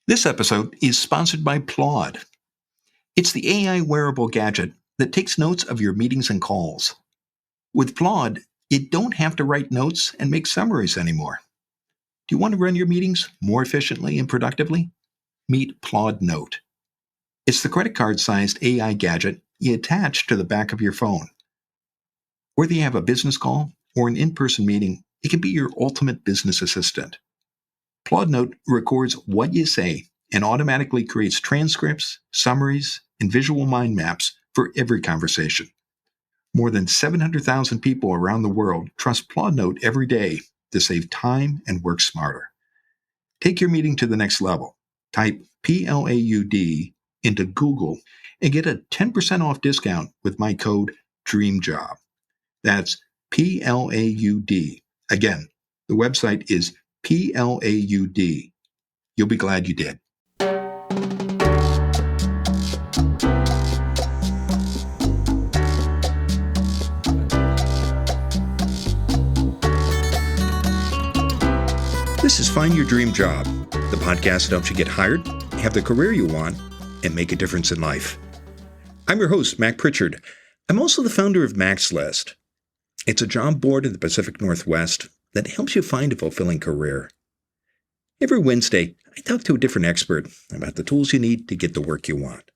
This episode is sponsored by Plod. It's the AI wearable gadget that takes notes of your meetings and calls. With Plod, you don't have to write notes and make summaries anymore. Do you want to run your meetings more efficiently and productively? Meet Plod Note. It's the credit card-sized AI gadget you attach to the back of your phone. Whether you have a business call or an in-person meeting, it can be your ultimate business assistant. Plod Note records what you say and automatically creates transcripts, summaries, and visual mind maps for every conversation. More than 700,000 people around the world trust Plod Note every day to save time and work smarter. Take your meeting to the next level. Type PLAUD into Google and get a 10% off discount with my code DREAMJOB. That's PLAUD. Again, the website is PLAUD. You'll be glad you did. This is Find Your Dream Job, the podcast that helps you get hired, have the career you want, and make a difference in life. I'm your host, Mac Pritchard. I'm also the founder of Mac's List. It's a job board in the Pacific Northwest that helps you find a fulfilling career. Every Wednesday, I talk to a different expert about the tools you need to get the work you want.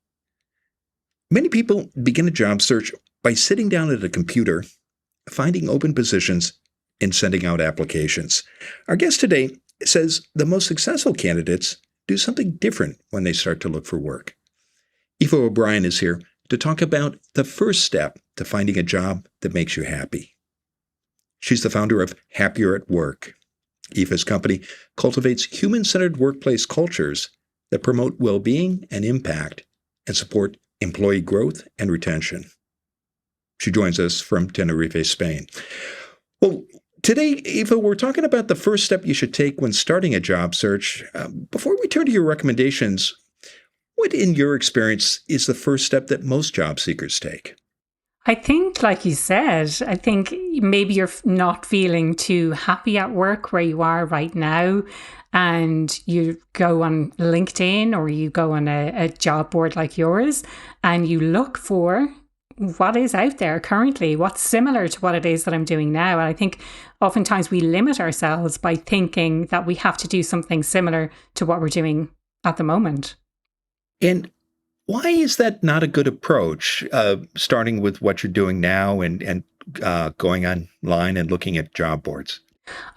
Many people begin a job search by sitting down at a computer, finding open positions, and sending out applications. Our guest today says the most successful candidates do something different when they start to look for work. Aoife O'Brien is here to talk about the first step to finding a job that makes you happy. She's the founder of Happier at Work. Aoife's company cultivates human-centered workplace cultures that promote well-being and impact and support employee growth and retention. She joins us from Tenerife, Spain. Well, today, Aoife, we're talking about the first step you should take when starting a job search. Before we turn to your recommendations, what, in your experience, is the first step that most job seekers take? I think, like you said, I think maybe you're not feeling too happy at work where you are right now, and you go on LinkedIn or you go on a job board like yours and you look for what is out there currently, what's similar to what it is that I'm doing now. And I think oftentimes we limit ourselves by thinking that we have to do something similar to what we're doing at the moment. And why is that not a good approach, starting with what you're doing now and going online and looking at job boards?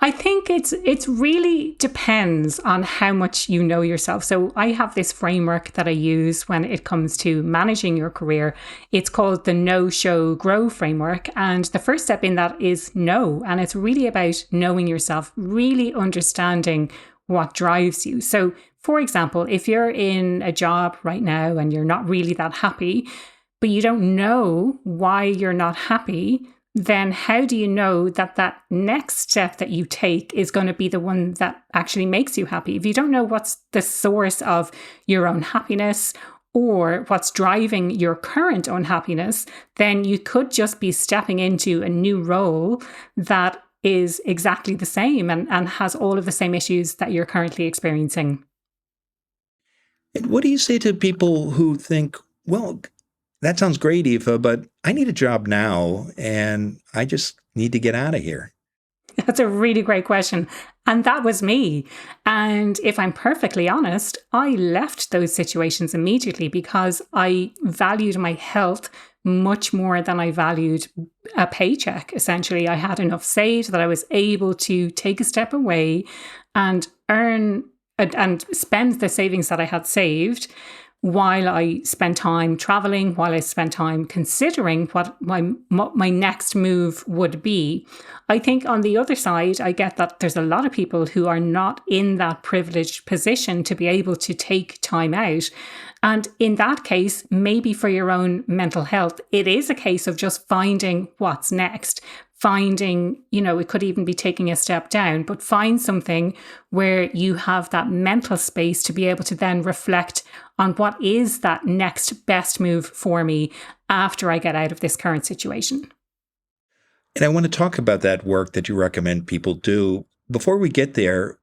I think it's really depends on how much you know yourself. So I have this framework that I use when it comes to managing your career. It's called the Know, Show, Grow framework. And the first step in that is know. And it's really about knowing yourself, really understanding what drives you. So, for example, if you're in a job right now and you're not really that happy, but you don't know why you're not happy, then how do you know that that next step that you take is going to be the one that actually makes you happy? If you don't know what's the source of your unhappiness or what's driving your current unhappiness, then you could just be stepping into a new role that is exactly the same and has all of the same issues that you're currently experiencing. And what do you say to people who think, well, that sounds great, Aoife, but I need a job now and I just need to get out of here? That's a really great question. And that was me. And if I'm perfectly honest, I left those situations immediately because I valued my health much more than I valued a paycheck. Essentially, I had enough saved that I was able to take a step away and earn and spend the savings that I had saved while I spent time traveling, while I spent time considering what my next move would be. I think on the other side, I get that there's a lot of people who are not in that privileged position to be able to take time out. And in that case, maybe for your own mental health, it is a case of just finding what's next. Finding, it could even be taking a step down, but find something where you have that mental space to be able to then reflect on what is that next best move for me after I get out of this current situation. And I want to talk about that work that you recommend people do. Before we get there,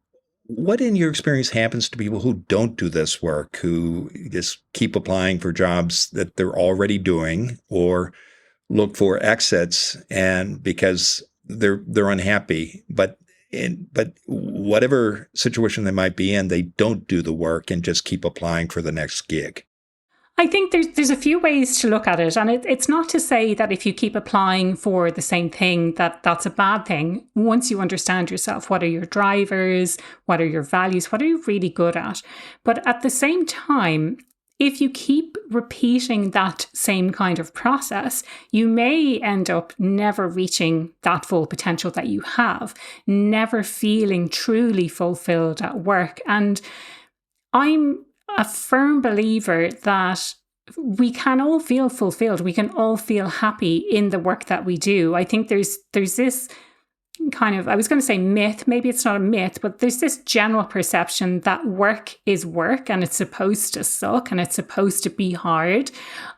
What in your experience happens to people who don't do this work, who just keep applying for jobs that they're already doing or look for exits and because they're unhappy, but whatever situation they might be in, they don't do the work and just keep applying for the next gig? I think there's a few ways to look at it. And it's not to say that if you keep applying for the same thing, that's a bad thing. Once you understand yourself, what are your drivers? What are your values? What are you really good at? But at the same time, if you keep repeating that same kind of process, you may end up never reaching that full potential that you have, never feeling truly fulfilled at work. And I'm a firm believer that we can all feel fulfilled. We can all feel happy in the work that we do. I think there's this kind of, I was going to say myth, maybe it's not a myth, but there's this general perception that work is work and it's supposed to suck and it's supposed to be hard.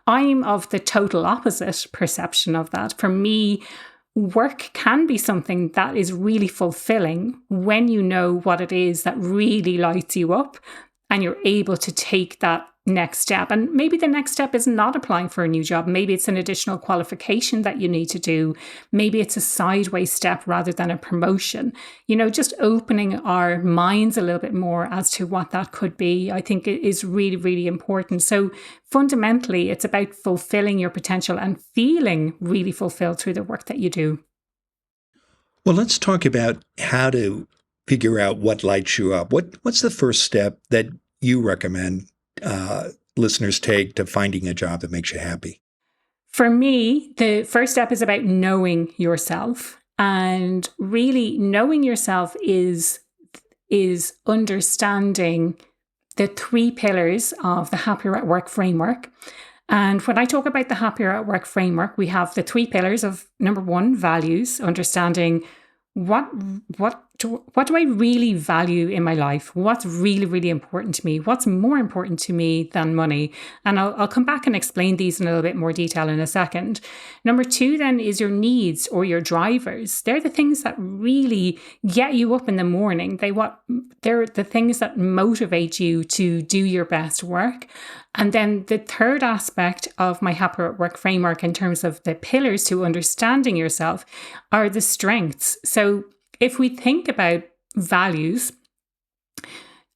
I'm of the total opposite perception of that. For me, work can be something that is really fulfilling when you know what it is that really lights you up and you're able to take that next step. And maybe the next step is not applying for a new job. Maybe it's an additional qualification that you need to do. Maybe it's a sideways step rather than a promotion. Just opening our minds a little bit more as to what that could be, I think is really, really important. So fundamentally, it's about fulfilling your potential and feeling really fulfilled through the work that you do. Well, let's talk about how to figure out what lights you up. What's the first step that you recommend listeners take to finding a job that makes you happy? For me, the first step is about knowing yourself. And really knowing yourself is understanding the 3 pillars of the Happier at Work framework. And when I talk about the Happier at Work framework, we have the 3 pillars of, number 1, values, understanding what do I really value in my life? What's really, really important to me? What's more important to me than money? And I'll come back and explain these in a little bit more detail in a second. Number 2 then is your needs or your drivers. They're the things that really get you up in the morning. They're the things that motivate you to do your best work. And then the third aspect of my Happier at Work framework in terms of the pillars to understanding yourself are the strengths. So if we think about values,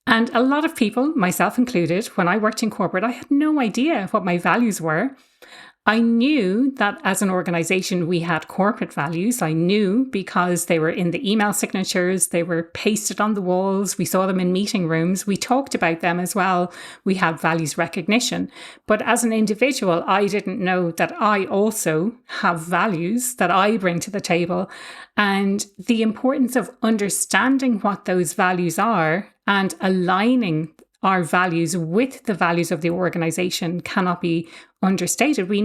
and a lot of people, myself included, when I worked in corporate, I had no idea what my values were. I knew that as an organization, we had corporate values. I knew because they were in the email signatures, they were pasted on the walls, we saw them in meeting rooms, we talked about them as well. We had values recognition. But as an individual, I didn't know that I also have values that I bring to the table. And the importance of understanding what those values are and aligning our values with the values of the organization cannot be understated. We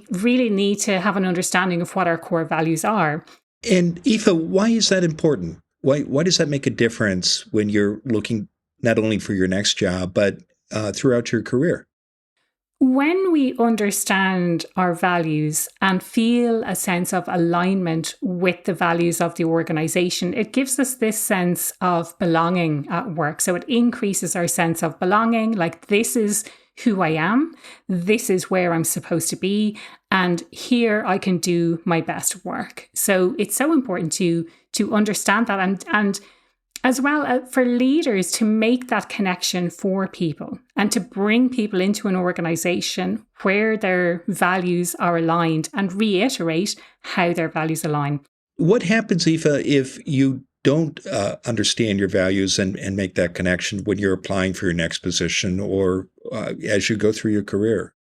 really need to have an understanding of what our core values are. And Aoife, why is that important? Why does that make a difference when you're looking not only for your next job, but throughout your career? When we understand our values and feel a sense of alignment with the values of the organization, it gives us this sense of belonging at work. So it increases our sense of belonging, like this is who I am, this is where I'm supposed to be, and here I can do my best work. So it's so important to understand that and as well for leaders to make that connection for people and to bring people into an organization where their values are aligned and reiterate how their values align. What happens, Aoife, if you don't understand your values and make that connection when you're applying for your next position or as you go through your career?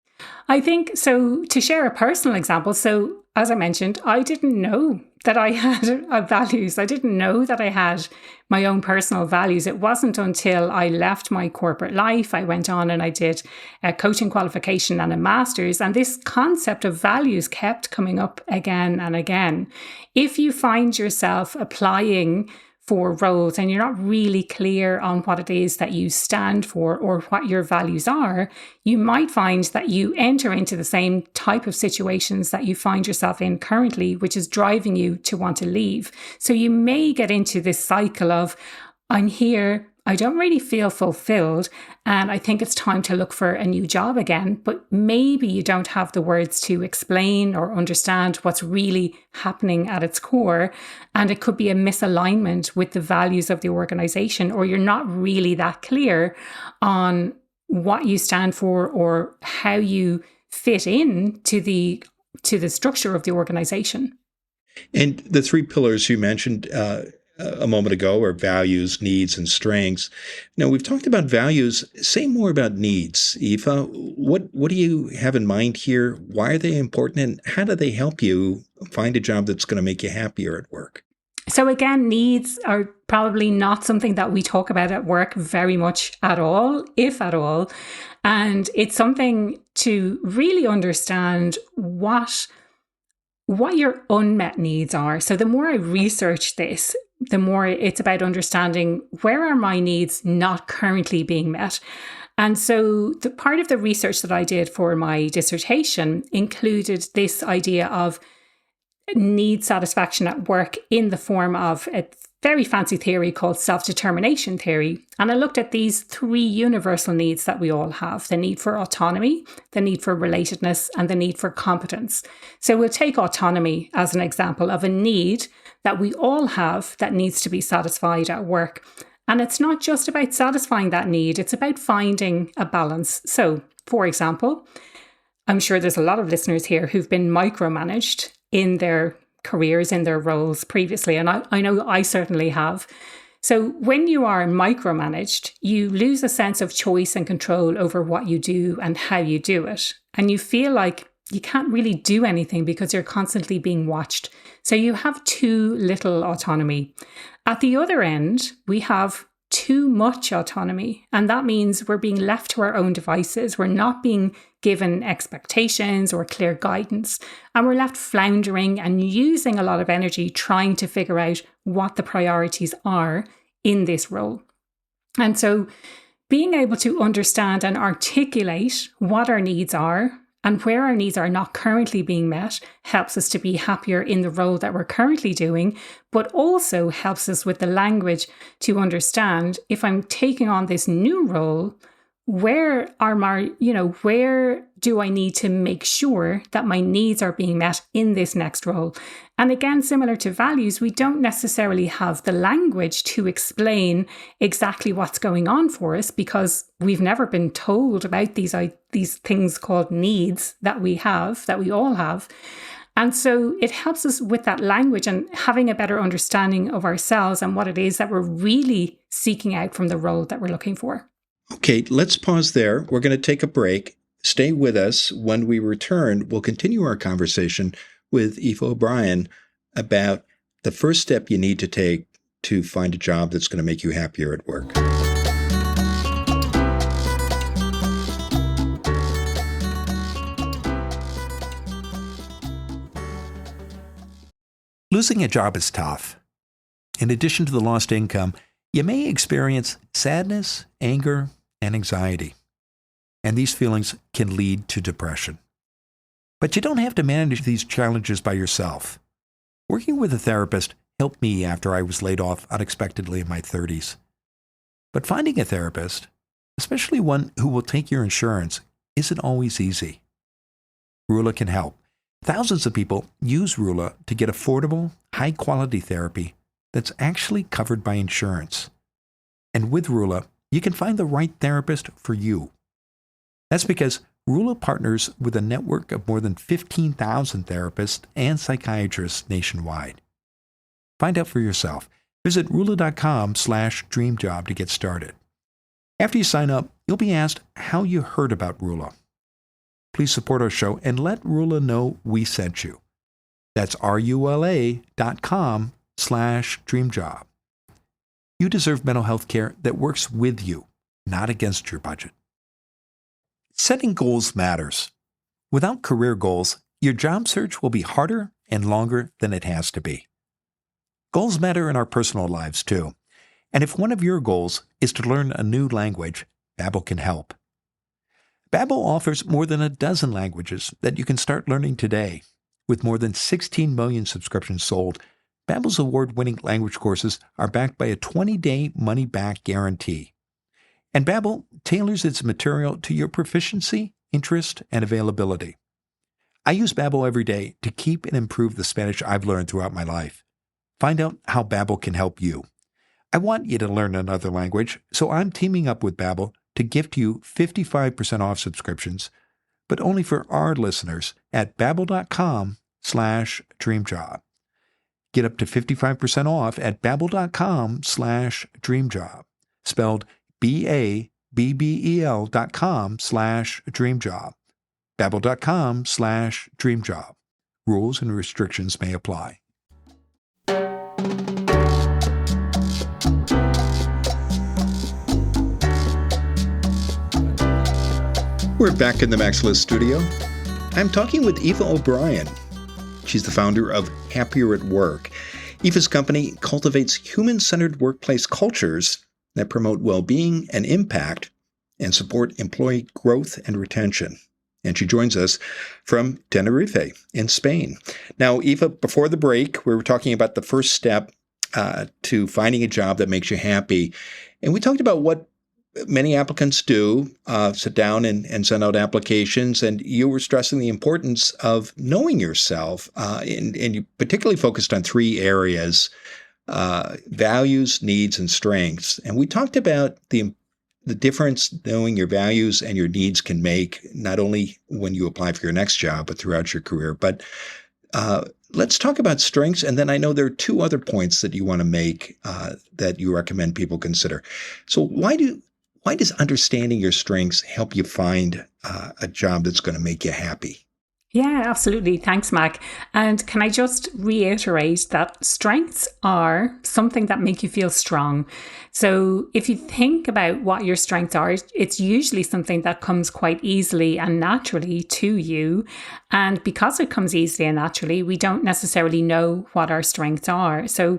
I think so. To share a personal example, so as I mentioned, I didn't know that I had values. I didn't know that I had my own personal values. It wasn't until I left my corporate life, I went on and I did a coaching qualification and a master's, and this concept of values kept coming up again and again. If you find yourself applying for roles and you're not really clear on what it is that you stand for or what your values are, you might find that you enter into the same type of situations that you find yourself in currently, which is driving you to want to leave. So you may get into this cycle of, I'm here, I don't really feel fulfilled, and I think it's time to look for a new job again. But maybe you don't have the words to explain or understand what's really happening at its core. And it could be a misalignment with the values of the organization, or you're not really that clear on what you stand for or how you fit in to the structure of the organization. And the three pillars you mentioned a moment ago are values, needs, and strengths. Now, we've talked about values. Say more about needs. Aoife, what do you have in mind here? Why are they important, and how do they help you find a job that's going to make you happier at work? So again, needs are probably not something that we talk about at work very much at all, if at all. And it's something to really understand what your unmet needs are. So the more I research this, the more it's about understanding, where are my needs not currently being met? And so the part of the research that I did for my dissertation included this idea of need satisfaction at work in the form of a very fancy theory called self-determination theory. And I looked at these three universal needs that we all have: the need for autonomy, the need for relatedness, and the need for competence. So we'll take autonomy as an example of a need that we all have that needs to be satisfied at work. And it's not just about satisfying that need, it's about finding a balance. So, for example, I'm sure there's a lot of listeners here who've been micromanaged in their careers, in their roles previously. And I know I certainly have. So when you are micromanaged, you lose a sense of choice and control over what you do and how you do it. And you feel like you can't really do anything because you're constantly being watched. So you have too little autonomy. At the other end, we have too much autonomy. And that means we're being left to our own devices. We're not being given expectations or clear guidance. And we're left floundering and using a lot of energy trying to figure out what the priorities are in this role. And so being able to understand and articulate what our needs are and where our needs are not currently being met helps us to be happier in the role that we're currently doing, but also helps us with the language to understand, if I'm taking on this new role, where do I need to make sure that my needs are being met in this next role? And again, similar to values, we don't necessarily have the language to explain exactly what's going on for us because we've never been told about these things called needs that we all have. And so it helps us with that language and having a better understanding of ourselves and what it is that we're really seeking out from the role that we're looking for. Okay, let's pause there. We're going to take a break. Stay with us. When we return, we'll continue our conversation with Aoife O'Brien about the first step you need to take to find a job that's going to make you happier at work. Losing a job is tough. In addition to the lost income, you may experience sadness, anger, and anxiety. And these feelings can lead to depression. But you don't have to manage these challenges by yourself. Working with a therapist helped me after I was laid off unexpectedly in my 30s. But finding a therapist, especially one who will take your insurance, isn't always easy. Rula can help. Thousands of people use Rula to get affordable, high-quality therapy that's actually covered by insurance. And with Rula, you can find the right therapist for you. That's because Rula partners with a network of more than 15,000 therapists and psychiatrists nationwide. Find out for yourself. Visit Rula.com/dreamjob to get started. After you sign up, you'll be asked how you heard about Rula. Please support our show and let Rula know we sent you. That's RULA.com/dreamjob. You deserve mental health care that works with you, not against your budget. Setting goals matters. Without career goals, your job search will be harder and longer than it has to be. Goals matter in our personal lives too. And if one of your goals is to learn a new language, Babbel can help. Babbel offers more than a dozen languages that you can start learning today. With more than 16 million subscriptions sold, Babbel's award-winning language courses are backed by a 20-day money-back guarantee. And Babbel tailors its material to your proficiency, interest, and availability. I use Babbel every day to keep and improve the Spanish I've learned throughout my life. Find out how Babbel can help you. I want you to learn another language, so I'm teaming up with Babbel to gift you 55% off subscriptions, but only for our listeners at babbel.com/dreamjob. Get up to 55% off at babbel.com/dreamjob, spelled babbel.com/dreamjob. babbel.com/dreamjob. Rules and restrictions may apply. We're back in the Maxlist studio. I'm talking with Aoife O'Brien. She's the founder of Happier at Work. Aoife's company cultivates human-centered workplace cultures that promote well-being and impact and support employee growth and retention. And she joins us from Tenerife in Spain. Now, Aoife, before the break, we were talking about the first step to finding a job that makes you happy. And we talked about what many applicants do, sit down and send out applications, and you were stressing the importance of knowing yourself, and you particularly focused on three areas, values, needs, and strengths. And we talked about the difference knowing your values and your needs can make, not only when you apply for your next job, but throughout your career. But let's talk about strengths, and then I know there are two other points that you want to make that you recommend people consider. So why does understanding your strengths help you find a job that's going to make you happy? Yeah, absolutely. Thanks, Mac. And can I just reiterate that strengths are something that make you feel strong. So if you think about what your strengths are, it's usually something that comes quite easily and naturally to you. And because it comes easily and naturally, we don't necessarily know what our strengths are. So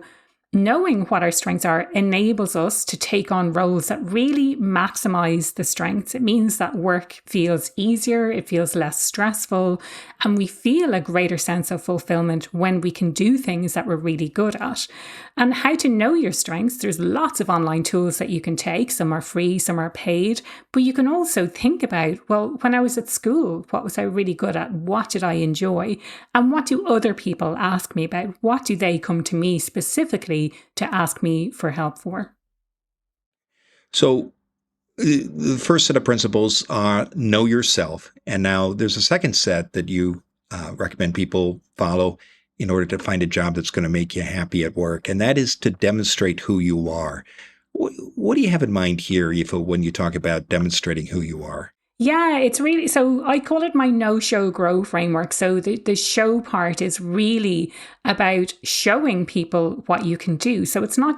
knowing what our strengths are enables us to take on roles that really maximize the strengths. It means that work feels easier, it feels less stressful, and we feel a greater sense of fulfillment when we can do things that we're really good at. And how to know your strengths, there's lots of online tools that you can take. Some are free, some are paid, but you can also think about, well, when I was at school, what was I really good at? What did I enjoy? And what do other people ask me about? What do they come to me specifically to ask me for help for? So the first set of principles are know yourself. And now there's a second set that you recommend people follow in order to find a job that's going to make you happy at work. And that is to demonstrate who you are. What do you have in mind here, Aoife, when you talk about demonstrating who you are? Yeah, it's really, so I call it my no show grow framework. So the show part is really about showing people what you can do. So it's one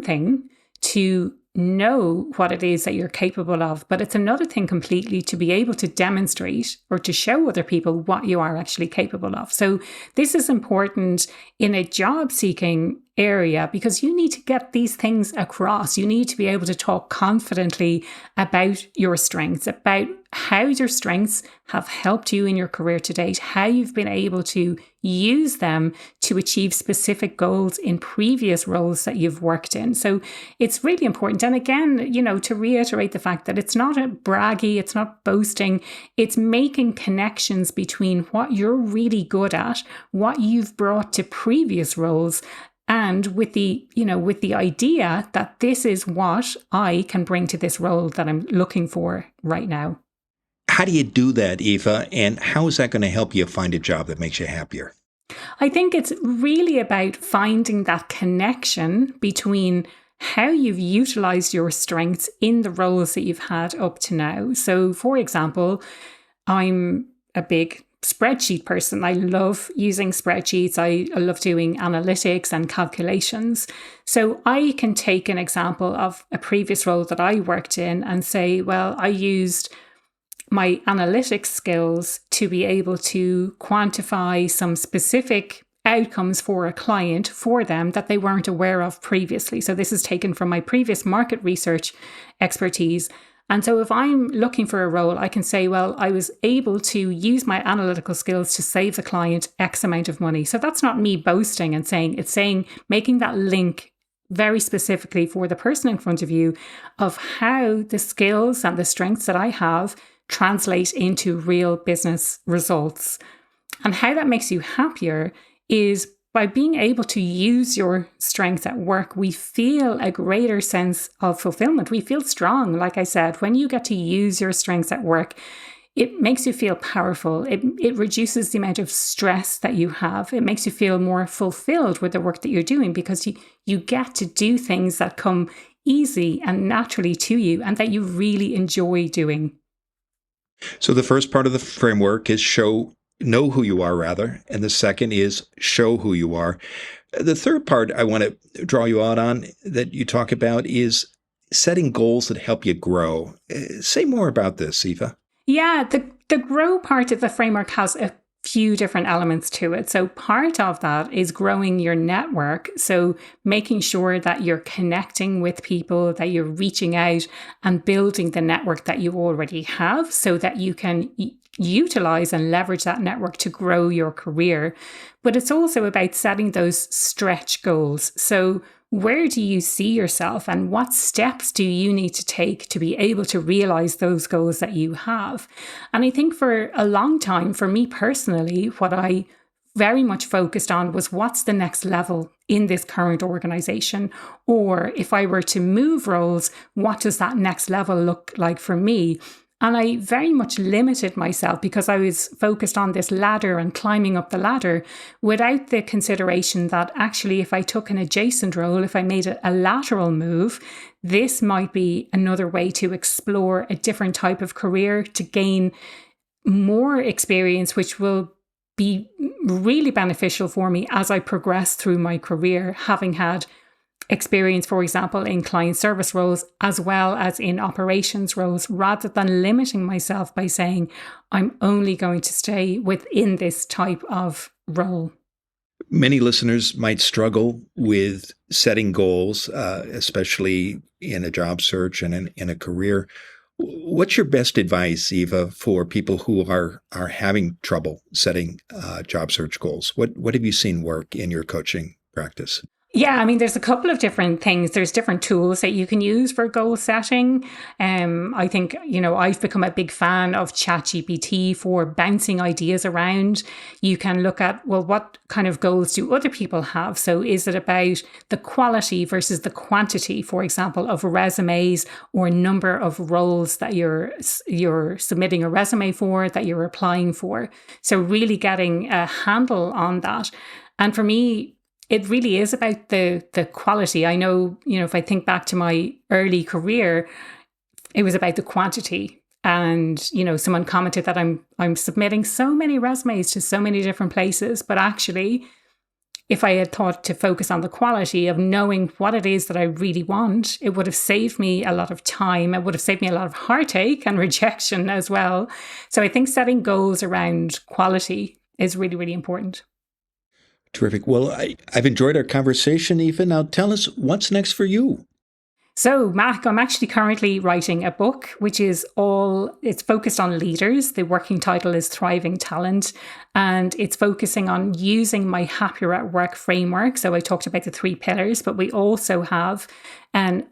thing to know what it is that you're capable of, but it's another thing completely to be able to demonstrate or to show other people what you are actually capable of. So this is important in a job seeking area because you need to get these things across. You need to be able to talk confidently about your strengths, about how your strengths have helped you in your career to date, how you've been able to use them to achieve specific goals in previous roles that you've worked in. So it's really important. And again, to reiterate the fact that it's not a braggy, it's not boasting, it's making connections between what you're really good at, what you've brought to previous roles, and with the idea that this is what I can bring to this role that I'm looking for right now. How do you do that, Aoife? And how is that going to help you find a job that makes you happier? I think it's really about finding that connection between how you've utilized your strengths in the roles that you've had up to now. So, for example, I'm a big spreadsheet person. I love using spreadsheets. I love doing analytics and calculations. So I can take an example of a previous role that I worked in and say, well, I used my analytics skills to be able to quantify some specific outcomes for a client for them that they weren't aware of previously. So this is taken from my previous market research expertise. And so if I'm looking for a role, I can say, well, I was able to use my analytical skills to save the client X amount of money. So that's not me boasting and saying, it's saying, making that link very specifically for the person in front of you of how the skills and the strengths that I have translate into real business results. And how that makes you happier is by being able to use your strengths at work. We feel a greater sense of fulfillment. We feel strong. Like I said, when you get to use your strengths at work, it makes you feel powerful. It reduces the amount of stress that you have. It makes you feel more fulfilled with the work that you're doing because you get to do things that come easy and naturally to you and that you really enjoy doing. So the first part of the framework is know who you are, rather. And the second is show who you are. The third part I want to draw you out on that you talk about is setting goals that help you grow. Say more about this, Aoife. Yeah, the grow part of the framework has a few different elements to it. So part of that is growing your network. So making sure that you're connecting with people, that you're reaching out and building the network that you already have so that you can utilize and leverage that network to grow your career. But it's also about setting those stretch goals. So where do you see yourself and what steps do you need to take to be able to realize those goals that you have? And I think for a long time, for me personally, what I very much focused on was what's the next level in this current organization? Or if I were to move roles, what does that next level look like for me? And I very much limited myself because I was focused on this ladder and climbing up the ladder without the consideration that actually if I took an adjacent role, if I made a lateral move, this might be another way to explore a different type of career to gain more experience, which will be really beneficial for me as I progress through my career, having had experience, for example, in client service roles as well as in operations roles, rather than limiting myself by saying I'm only going to stay within this type of role. Many listeners might struggle with setting goals, especially in a job search and in a career. What's your best advice, Aoife, for people who are having trouble setting job search goals? What have you seen work in your coaching practice? Yeah, I mean, there's a couple of different things. There's different tools that you can use for goal setting. I think, I've become a big fan of ChatGPT for bouncing ideas around. You can look at, well, what kind of goals do other people have? So is it about the quality versus the quantity, for example, of resumes or number of roles that you're submitting a resume for, that you're applying for? So really getting a handle on that. And for me, it really is about the quality. I know, if I think back to my early career, it was about the quantity. And, someone commented that I'm submitting so many resumes to so many different places. But actually, if I had thought to focus on the quality of knowing what it is that I really want, it would have saved me a lot of time. It would have saved me a lot of heartache and rejection as well. So I think setting goals around quality is really, really important. Terrific. Well, I've enjoyed our conversation, Aoife. Now tell us what's next for you. So, Mac, I'm actually currently writing a book, which is it's focused on leaders. The working title is Thriving Talent, and it's focusing on using my Happier at Work framework. So I talked about the 3 pillars, but we also have an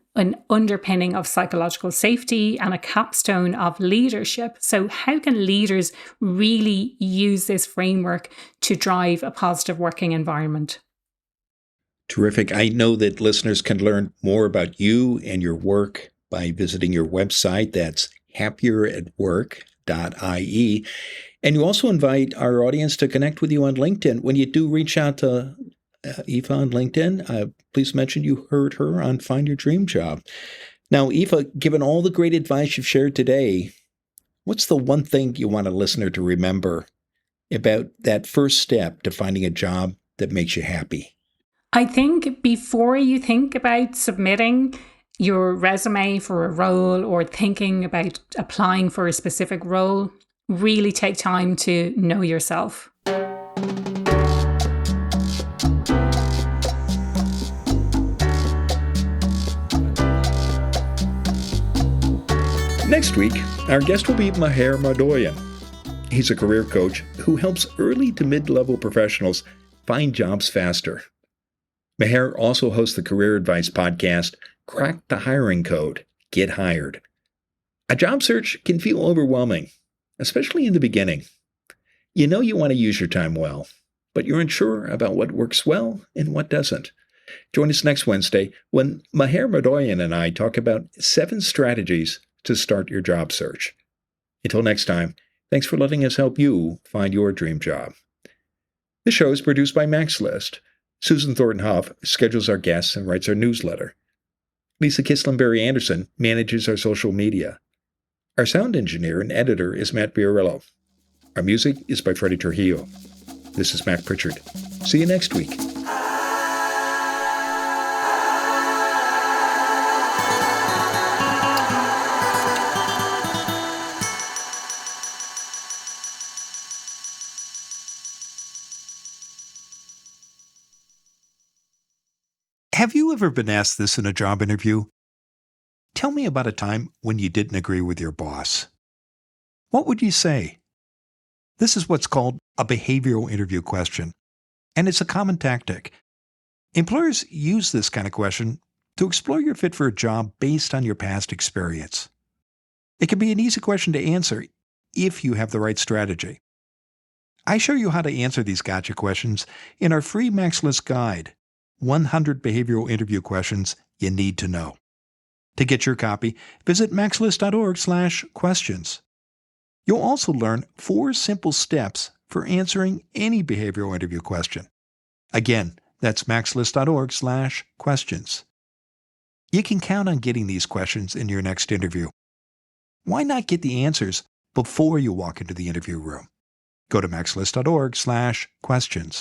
underpinning of psychological safety and a capstone of leadership. So how can leaders really use this framework to drive a positive working environment? Terrific. I know that listeners can learn more about you and your work by visiting your website. That's happieratwork.ie. And you also invite our audience to connect with you on LinkedIn. When you do reach out to Aoife on LinkedIn, please mention you heard her on Find Your Dream Job. Now, Aoife, given all the great advice you've shared today, what's the one thing you want a listener to remember about that first step to finding a job that makes you happy? I think before you think about submitting your resume for a role or thinking about applying for a specific role, really take time to know yourself. Next week, our guest will be Maher Mardoyan. He's a career coach who helps early to mid-level professionals find jobs faster. Maher also hosts the career advice podcast, Crack the Hiring Code, Get Hired. A job search can feel overwhelming, especially in the beginning. You know you want to use your time well, but you're unsure about what works well and what doesn't. Join us next Wednesday when Maher Mardoyan and I talk about 7 strategies to start your job search. Until next time, thanks for letting us help you find your dream job. This show is produced by Max List. Susan Thornton Huff schedules our guests and writes our newsletter. Lisa Kislenberry Anderson manages our social media. Our sound engineer and editor is Matt Biarillo. Our music is by Freddie Trujillo. This is Mac Pritchard. See you next week. Have you ever been asked this in a job interview? Tell me about a time when you didn't agree with your boss. What would you say? This is what's called a behavioral interview question, and it's a common tactic. Employers use this kind of question to explore your fit for a job based on your past experience. It can be an easy question to answer if you have the right strategy. I show you how to answer these gotcha questions in our free Max List guide, 100 Behavioral Interview Questions You Need to Know. To get your copy, visit maxlist.org/questions. You'll also learn 4 simple steps for answering any behavioral interview question. Again, that's maxlist.org/questions. You can count on getting these questions in your next interview. Why not get the answers before you walk into the interview room? Go to maxlist.org/questions.